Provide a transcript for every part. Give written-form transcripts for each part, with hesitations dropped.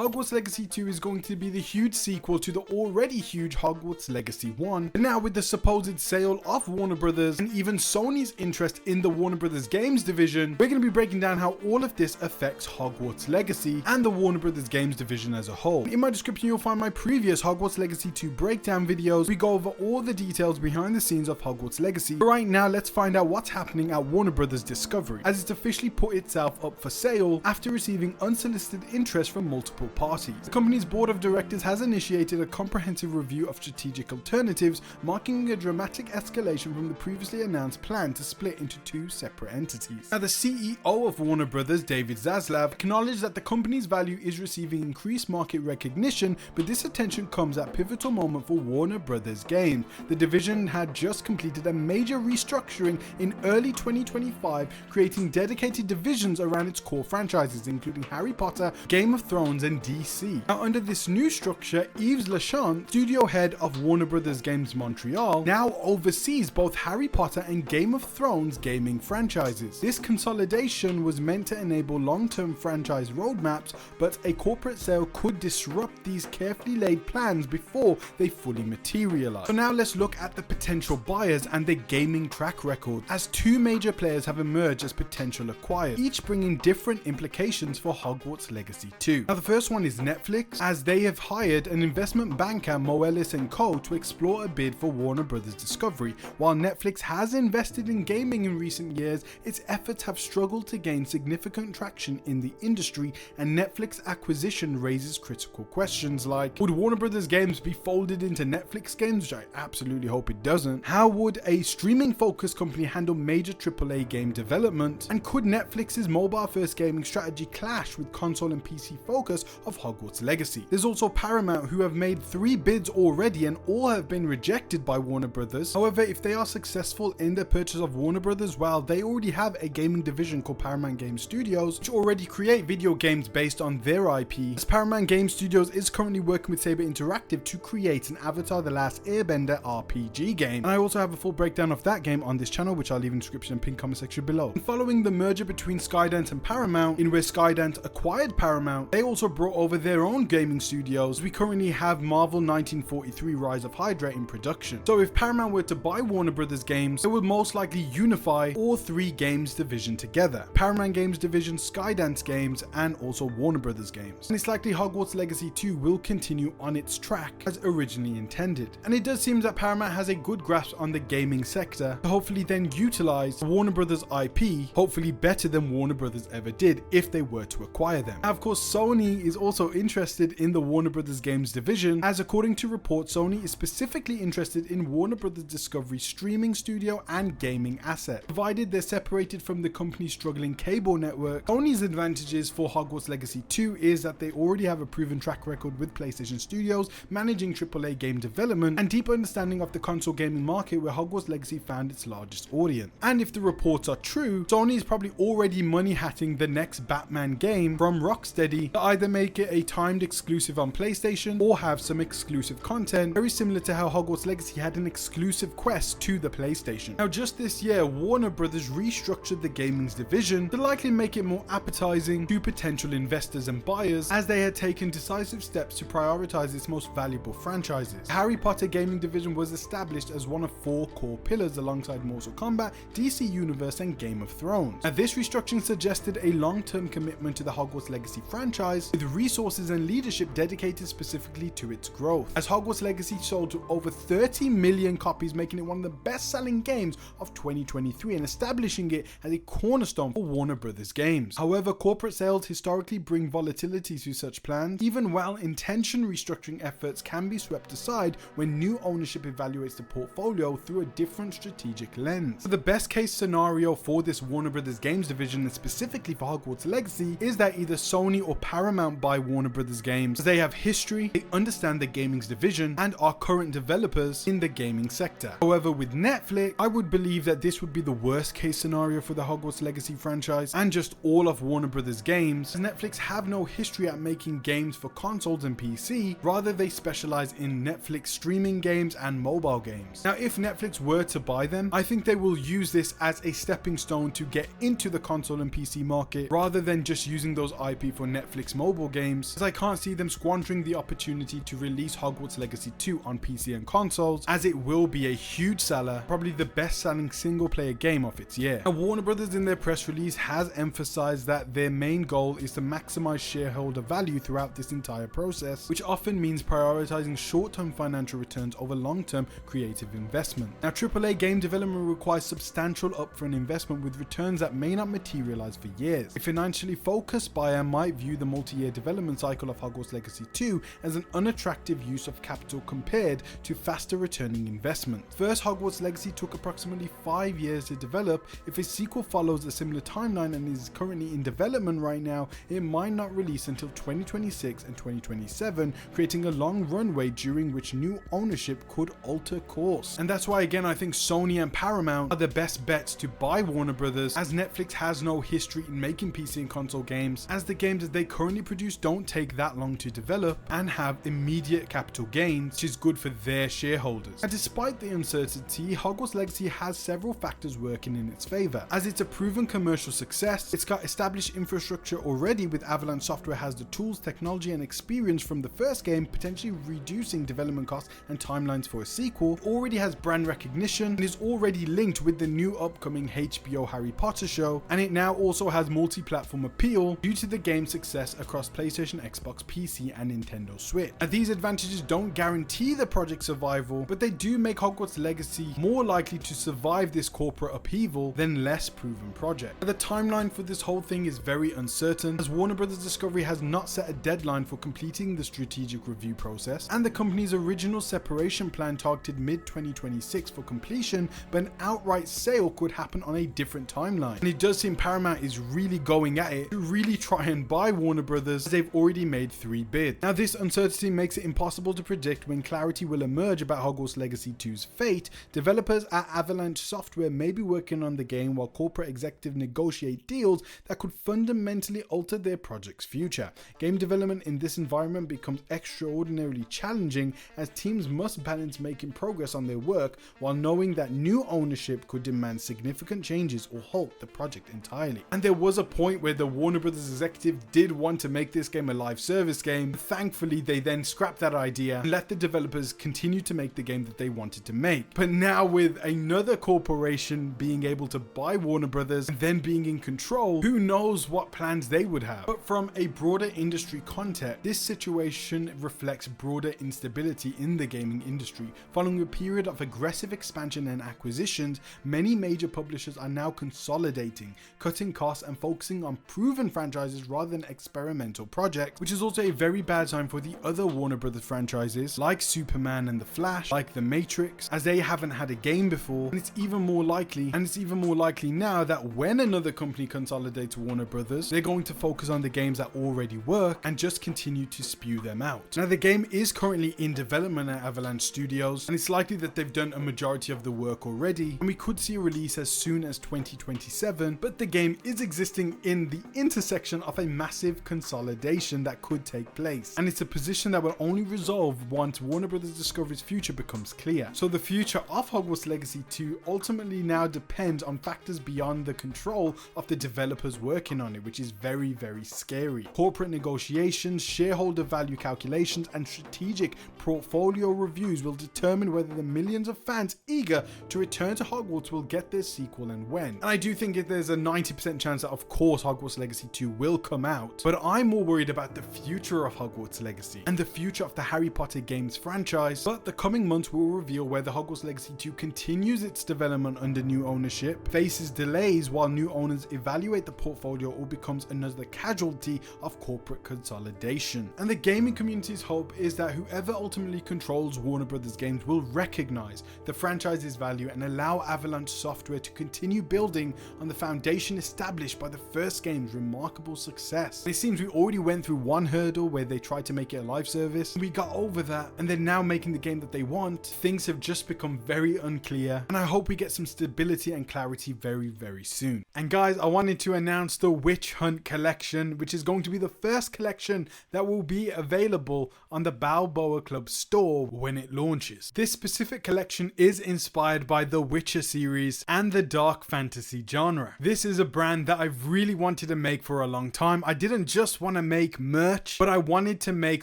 Hogwarts Legacy 2 is going to be the huge sequel to the already huge Hogwarts Legacy 1, and now with the supposed sale of Warner Brothers and even Sony's interest in the Warner Brothers Games division, we're going to be breaking down how all of this affects Hogwarts Legacy and the Warner Brothers Games division as a whole. In my description you'll find my previous Hogwarts Legacy 2 breakdown videos. We go over all the details behind the scenes of Hogwarts Legacy, but right now let's find out what's happening at Warner Brothers Discovery, as it's officially put itself up for sale after receiving unsolicited interest from multiple parties. The company's board of directors has initiated a comprehensive review of strategic alternatives, marking a dramatic escalation from the previously announced plan to split into two separate entities. Now, the CEO of Warner Brothers, David Zaslav, acknowledged that the company's value is receiving increased market recognition, but this attention comes at a pivotal moment for Warner Brothers Games. The division had just completed a major restructuring in early 2025, creating dedicated divisions around its core franchises, including Harry Potter, Game of Thrones, and DC. Now, under this new structure, Yves Lachant, studio head of Warner Brothers Games Montreal, now oversees both Harry Potter and Game of Thrones gaming franchises. This consolidation was meant to enable long-term franchise roadmaps, but a corporate sale could disrupt these carefully laid plans before they fully materialize. So now let's look at the potential buyers and their gaming track record, as two major players have emerged as potential acquirers, each bringing different implications for Hogwarts Legacy 2. Now, the first one is Netflix, as they have hired an investment banker, Moelis & Co, to explore a bid for Warner Brothers Discovery. While Netflix has invested in gaming in recent years, its efforts have struggled to gain significant traction in the industry, and Netflix acquisition raises critical questions like, would Warner Brothers Games be folded into Netflix games, which I absolutely hope it doesn't? How would a streaming focused company handle major AAA game development? And could Netflix's mobile first gaming strategy clash with console and PC focus of Hogwarts Legacy? There's also Paramount, who have made 3 bids already and all have been rejected by Warner Brothers. However, if they are successful in their purchase of Warner Brothers, well, they already have a gaming division called Paramount Game Studios, which already create video games based on their IP, as Paramount Game Studios is currently working with Saber Interactive to create an Avatar: The Last Airbender RPG game. And I also have a full breakdown of that game on this channel, which I'll leave in the description and pinned comment section below. And following the merger between Skydance and Paramount, in where Skydance acquired Paramount, they also brought over their own gaming studios. We currently have Marvel 1943 Rise of Hydra in production. So if Paramount were to buy Warner Brothers Games, it would most likely unify all 3 games division together: Paramount Games division, Skydance Games, and also Warner Brothers Games. And it's likely Hogwarts Legacy 2 will continue on its track as originally intended. And it does seem that Paramount has a good grasp on the gaming sector to hopefully then utilize Warner Brothers IP, hopefully better than Warner Brothers ever did if they were to acquire them. Now, of course, Sony is also interested in the Warner Brothers Games division, as according to reports, Sony is specifically interested in Warner Brothers Discovery streaming studio and gaming asset. Provided they're separated from the company's struggling cable network, Sony's advantages for Hogwarts Legacy 2 is that they already have a proven track record with PlayStation Studios, managing AAA game development, and deep understanding of the console gaming market, where Hogwarts Legacy found its largest audience. And if the reports are true, Sony is probably already money hatting the next Batman game from Rocksteady to either make it a timed exclusive on PlayStation or have some exclusive content, very similar to how Hogwarts Legacy had an exclusive quest to the PlayStation. Now, just this year, Warner Brothers restructured the gaming's division to likely make it more appetizing to potential investors and buyers, as they had taken decisive steps to prioritize its most valuable franchises. The Harry Potter gaming division was established as one of 4 core pillars alongside Mortal Kombat, DC Universe, and Game of Thrones. Now, this restructuring suggested a long-term commitment to the Hogwarts Legacy franchise, with resources and leadership dedicated specifically to its growth, as Hogwarts Legacy sold to over 30 million copies, making it one of the best-selling games of 2023 and establishing it as a cornerstone for Warner Brothers Games. However, corporate sales historically bring volatility to such plans. Even well-intentioned restructuring efforts can be swept aside when new ownership evaluates the portfolio through a different strategic lens. So the best case scenario for this Warner Brothers Games division, and specifically for Hogwarts Legacy, is that either Sony or Paramount buy Warner Brothers Games, as they have history, they understand the gaming's division, and are current developers in the gaming sector. However, with Netflix, I would believe that this would be the worst case scenario for the Hogwarts Legacy franchise and just all of Warner Brothers Games, as Netflix have no history at making games for consoles and PC. Rather, they specialize in Netflix streaming games and mobile games. Now, if Netflix were to buy them, I think they will use this as a stepping stone to get into the console and PC market, rather than just using those IP for Netflix mobile games, as I can't see them squandering the opportunity to release Hogwarts Legacy 2 on PC and consoles, as it will be a huge seller, probably the best selling single player game of its year. Now, Warner Brothers in their press release has emphasized that their main goal is to maximize shareholder value throughout this entire process, which often means prioritizing short-term financial returns over long-term creative investment. Now, AAA game development requires substantial upfront investment with returns that may not materialize for years. A financially focused buyer might view the multi-year development cycle of Hogwarts Legacy 2 as an unattractive use of capital compared to faster returning investment. First, Hogwarts Legacy took approximately 5 years to develop. If a sequel follows a similar timeline and is currently in development right now, it might not release until 2026 and 2027, creating a long runway during which new ownership could alter course. And that's why, again, I think Sony and Paramount are the best bets to buy Warner Brothers, as Netflix has no history in making PC and console games, as the games that they currently produce don't take that long to develop and have immediate capital gains, which is good for their shareholders. And despite the uncertainty, Hogwarts Legacy has several factors working in its favor, as it's a proven commercial success, it's got established infrastructure already with Avalanche Software has the tools, technology and experience from the first game, potentially reducing development costs and timelines for a sequel, already has brand recognition and is already linked with the new upcoming HBO Harry Potter show, and it now also has multi-platform appeal due to the game's success across PlayStation, Xbox, PC and Nintendo Switch. Now, these advantages don't guarantee the project's survival, but they do make Hogwarts Legacy more likely to survive this corporate upheaval than less proven projects. The timeline for this whole thing is very uncertain, as Warner Brothers Discovery has not set a deadline for completing the strategic review process, and the company's original separation plan targeted mid-2026 for completion, but an outright sale could happen on a different timeline. And it does seem Paramount is really going at it to really try and buy Warner Brothers, as they've already made 3 bids. Now, this uncertainty makes it impossible to predict when clarity will emerge about Hogwarts Legacy 2's fate. Developers at Avalanche Software may be working on the game while corporate executives negotiate deals that could fundamentally alter their project's future. Game development in this environment becomes extraordinarily challenging, as teams must balance making progress on their work while knowing that new ownership could demand significant changes or halt the project entirely. And there was a point where the Warner Brothers executive did want to make this game a live service game. Thankfully, they then scrapped that idea and let the developers continue to make the game that they wanted to make. But now, with another corporation being able to buy Warner Brothers and then being in control, who knows what plans they would have. But from a broader industry context, this situation reflects broader instability in the gaming industry. Following a period of aggressive expansion and acquisitions, many major publishers are now consolidating, cutting costs and focusing on proven franchises rather than experimental projects, which is also a very bad sign for the other Warner Brothers franchises like Superman and The Flash, like The Matrix, as they haven't had a game before. And it's even more likely now that when another company consolidates Warner Brothers, they're going to focus on the games that already work and just continue to spew them out. Now, the game is currently in development at Avalanche Studios, and it's likely that they've done a majority of the work already, and we could see a release as soon as 2027, but the game is existing in the intersection of a massive consolidation that could take place, and it's a position that will only resolve once Warner Brothers Discovery's future becomes clear. So the future of Hogwarts Legacy 2 ultimately now depends on factors beyond the control of the developers working on it, which is very, very scary. Corporate negotiations, shareholder value calculations, and strategic portfolio reviews will determine whether the millions of fans eager to return to Hogwarts will get their sequel and when. And I do think there's a 90% chance that, of course, Hogwarts Legacy 2 will come out, but I'm more worried about the future of Hogwarts Legacy and the future of the Harry Potter games franchise. But the coming months will reveal whether Hogwarts Legacy 2 continues its development under new ownership, faces delays while new owners evaluate the portfolio, or becomes another casualty of corporate consolidation. And the gaming community's hope is that whoever ultimately controls Warner Brothers games will recognize the franchise's value and allow Avalanche Software to continue building on the foundation established by the first game's remarkable success. And it seems we already went through one hurdle where they tried to make it a live service. We got over that, and they're now making the game that they want. Things have just become very unclear, and I hope we get some stability and clarity very, very soon. And guys, I wanted to announce the Witch Hunt collection, which is going to be the first collection that will be available on the Balboa Club store when it launches. This specific collection is inspired by the Witcher series and the dark fantasy genre. This is a brand that I've really wanted to make for a long time. I didn't just want to make merch, but I wanted to make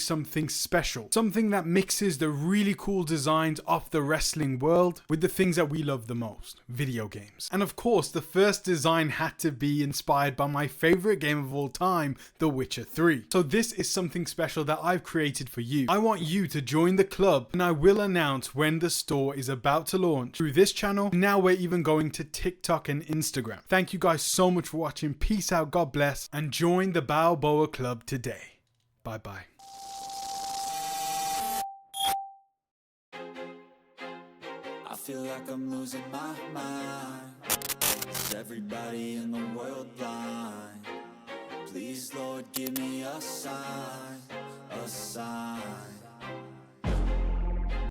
something special. Something that mixes the really cool designs of the wrestling world with the things that we love the most, video games. And of course, the first design had to be inspired by my favorite game of all time, The Witcher 3. So this is something special that I've created for you. I want you to join the club, and I will announce when the store is about to launch through this channel. Now we're even going to TikTok and Instagram. Thank you guys so much for watching. Peace out, God bless, and join the Balboa Club today. Bye bye. I feel like I'm losing my mind. Is everybody in the world blind? Please, Lord, give me a sign, a sign.